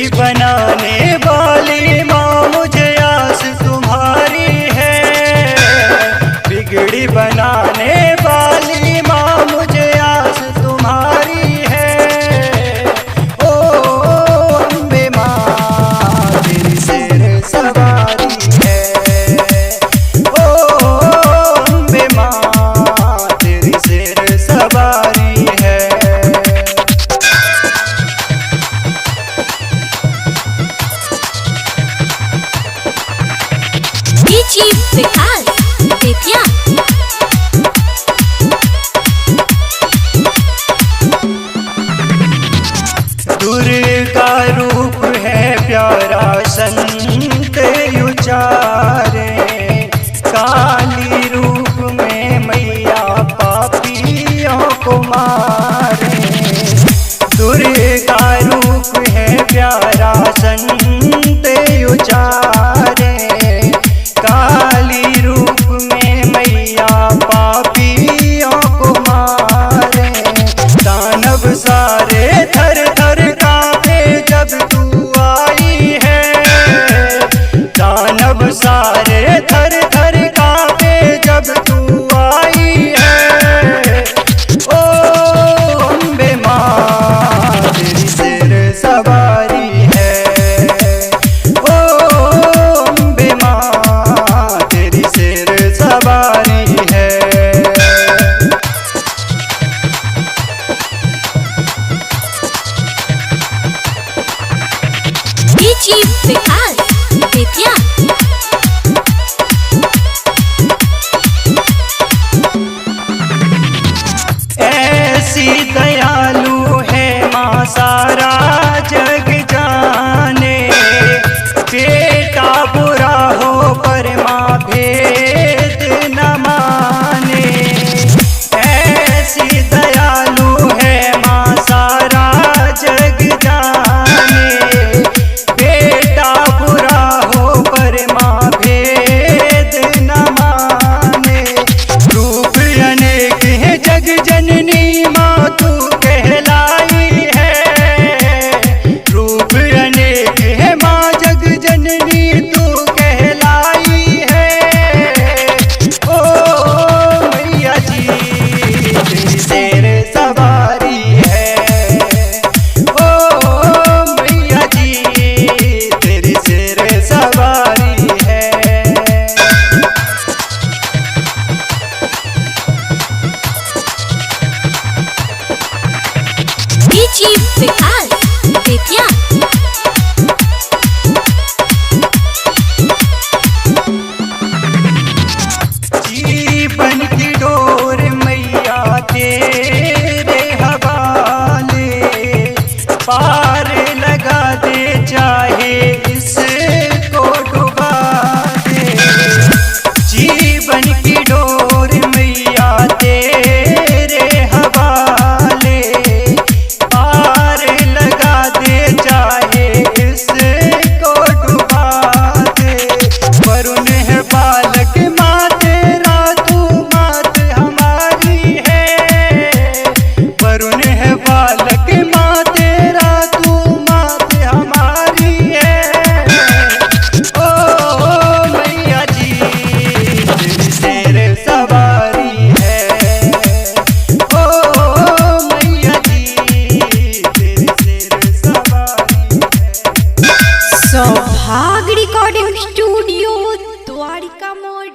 बिगड़ी बनाने वाली माँ मुझे आस तुम्हारी है। बिगड़ी बनाने वाली माँ मुझे आस तुम्हारी है। ओ अम्बे माँ तेरी शेर सवारी है। ओ अम्बे माँ तेरी शेर सवारी है। विकास बेतिया दुर्गा रूप है प्यारा संत उचारे। काली रूप में मैया पापियों को मारे। दुर्गा रूप है प्यारा संत उचारे। काली रूप में मैया पापियों को मारे। दानव सारे थर थर कांपे जब तू आई है। दानव सारे थर थर कांपे जब तू आई है। ओ अम्बे माँ तेरी शेर सवारी है। ओ अम्बे माँ तेरी शेर सवारी है। विकास बेतिया ऐसी दयालु है माँ सारा जग जाने। बेटा बुरा हो पर माँ भेद न माने। ऐसी दयालु है माँ सारा जग जाने। बेटा बुरा हो पर माँ भेद न माने। रूप अनेक है जग जननी माँ तू कहलाई है। रूप अनेक है माँ जग जननी तू कहलाई है। ओ मैया जी तेरी शेर सवारी है। ओ मैया जी तेरी शेर सवारी है। विकास बेतिया जीवन की डोर मैया तेरे हवाले। पार लगा दे चाहे इसको डुबा दे। जीवन की डोर मैया तेरे हवाले। पार लगा दे चाहे इसको डुबा दे। वरुण है बालक माँ तेरा तू मात हमारी है। वरुण है बालक माँ तेरा तू मात हमारी है। ओ मैया जी तेरी शेर सवारी है। ओ मैया जी तेरी शेर सवारी है। सौभाग्य रिकॉर्डिंग स्टूडियो द्वारिका मोड़।